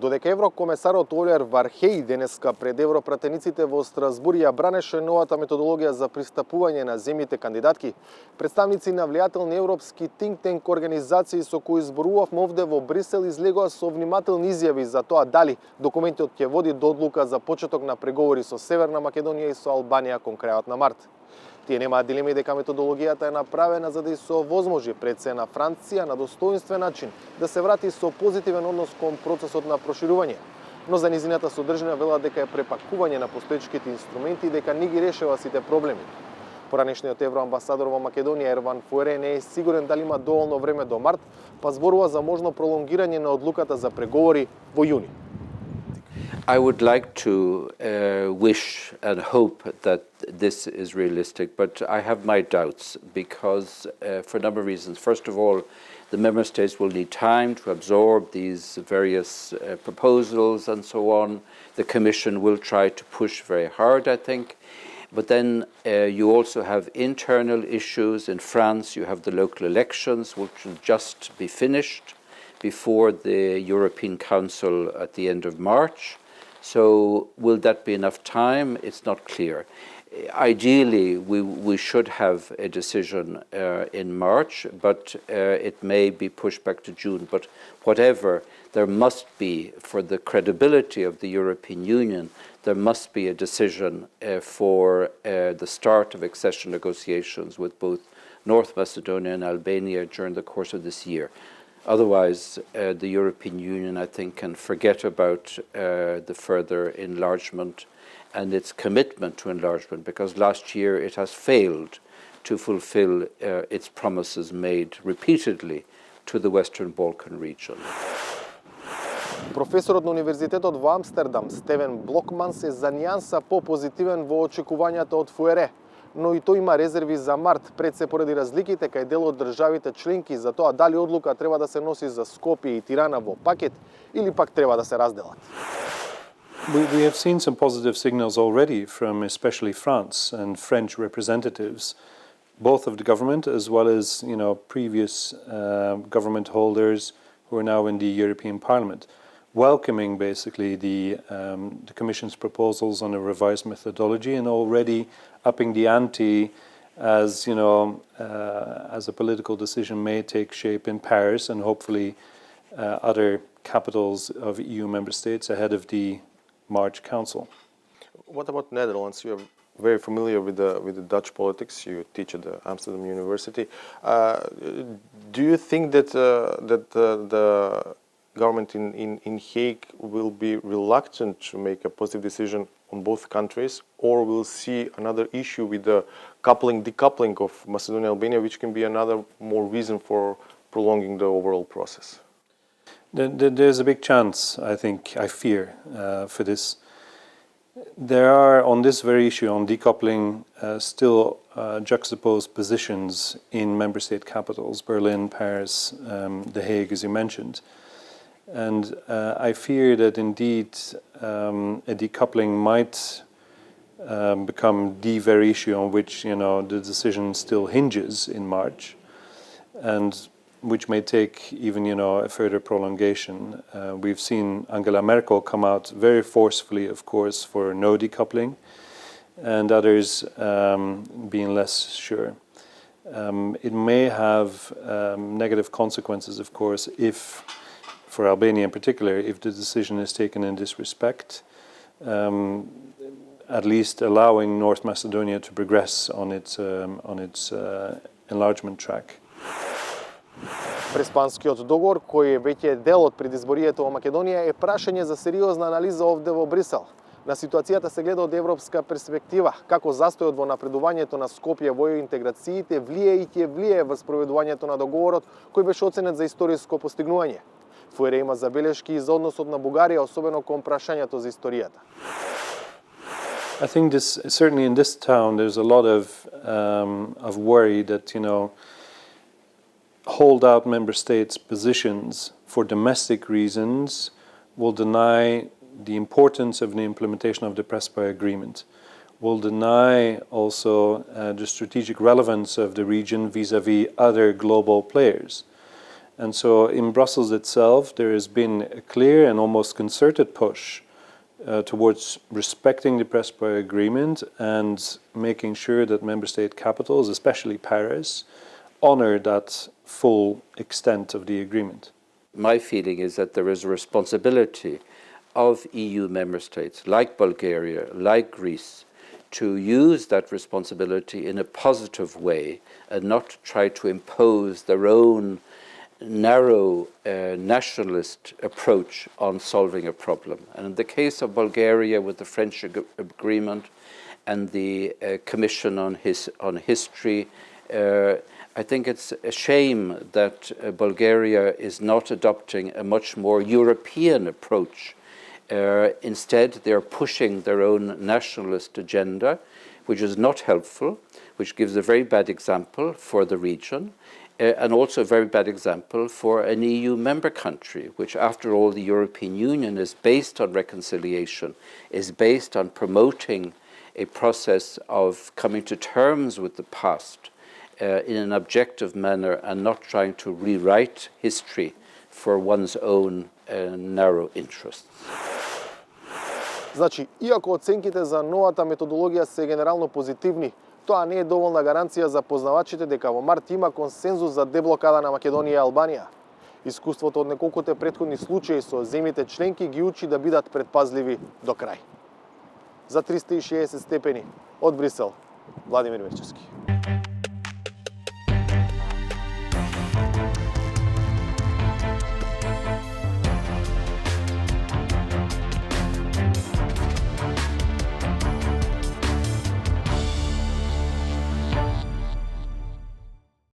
Додека еврокомесарот Олер Вархеј денеска пред европратениците во Страсбург ја бранеше новата методологија за пристапување на земјите кандидатки, представници на влијателни европски think-tank организации со кои зборувавме овде во Брисел излегоа со внимателни изјави за тоа дали документот ќе води до одлука за почеток на преговори со Северна Македонија и со Албанија кон крајот на март. Тие немаат дилеми дека методологијата е направена за да и се овозможи пред се на Франција на достоинствен начин да се врати со позитивен однос кон процесот на проширување. Но за низината содржина велат дека е препакување на постоечките инструменти и дека не ги решава сите проблеми. Поранешниот евроамбасадор во Македонија Ерван Фуере не е сигурен дали има доволно време до март, па зборува за можно пролонгирање на одлуката за преговори во јуни. I would like to wish and hope that this is realistic, but I have my doubts because for a number of reasons. First of all, the member states will need time to absorb these various proposals and so on. The Commission will try to push very hard, I think. But then you also have internal issues. In France, you have the local elections, which will just be finished before the European Council at the end of March. So will that be enough time? It's not clear. Ideally, we should have a decision in March, but it may be pushed back to June. But whatever, there must be, for the credibility of the European Union, there must be a decision for the start of accession negotiations with both North Macedonia and Albania during the course of this year. Otherwise, the European Union, I think, can forget about the further enlargement and its commitment to enlargement, because last year it has failed to fulfill its promises made repeatedly to the Western Balkan region. Професорот на Универзитетот во Амстердам Стевен Блокман се за нијанса по-позитивен во очекувањата од Фуере, но и тој има резерви за март, пред се поради разликите кај дел од државите членки за тоа дали одлука треба да се носи за Скопје и Тирана во пакет или пак треба да се разделат. We have seen some positive signals already from especially France and French representatives, both of the government as well as previous government holders who are now in the European Parliament, welcoming basically the Commission's proposals on a revised methodology and already upping the ante as as a political decision may take shape in Paris and hopefully other capitals of EU member states ahead of the March Council. What about Netherlands? You're very familiar with the Dutch politics. You teach at the Amsterdam University. Do you think that the government in Hague will be reluctant to make a positive decision on both countries, or will see another issue with the decoupling of Macedonia and Albania, which can be another more reason for prolonging the overall process? There's a big chance, I fear, for this. There are, on this very issue, on decoupling, still juxtaposed positions in member state capitals, Berlin, Paris, The Hague, as you mentioned. And I fear that indeed a decoupling might become the very issue on which the decision still hinges in March, and which may take even a further prolongation. We've seen Angela Merkel come out very forcefully, of course, for no decoupling, and others being less sure. It may have negative consequences, of course, if, for Albania in particular, if the decision is taken in this respect, at least allowing North Macedonia to progress on its enlargement track. Преспанскиот договор, кој веќе е дел од предизборието во Македонија, е прашање за сериозна анализа овде во Брисел. На ситуацијата се гледа од европска перспектива, како застојот во напредувањето на Скопје во интеграциите влие и ќе влие во спроведувањето на договорот, кој беше оценет за историско постигнување. Фуере има забелешки и за односот на Бугарија, особено кон прашањето за историјата. I think certainly in this town there's a lot of worry that hold-out member states' positions for domestic reasons will deny the importance of the implementation of the Prespa agreement, will deny also the strategic relevance of the region vis-à-vis other global players. And so in Brussels itself, there has been a clear and almost concerted push towards respecting the Prespa Agreement and making sure that member state capitals, especially Paris, honor that full extent of the agreement. My feeling is that there is a responsibility of EU member states, like Bulgaria, like Greece, to use that responsibility in a positive way and not try to impose their own narrow nationalist approach on solving a problem. And in the case of Bulgaria with the French agreement and the Commission on History, I think it's a shame that Bulgaria is not adopting a much more European approach. Instead, they're pushing their own nationalist agenda, which is not helpful, which gives a very bad example for the region, and also a very bad example for an EU member country, which, after all, the European Union is based on reconciliation, is based on promoting a process of coming to terms with the past in an objective manner and not trying to rewrite history for one's own narrow interests. Значи, иако оценките за новата методологија се генерално позитивни, тоа не е доволна гаранција за познавачите дека во март има консензус за деблокада на Македонија и Албанија. Искуството од неколкуте претходни случаи со земјите членки ги учи да бидат предпазливи до крај. За 360 степени од Брисел, Владимир Мирчевски.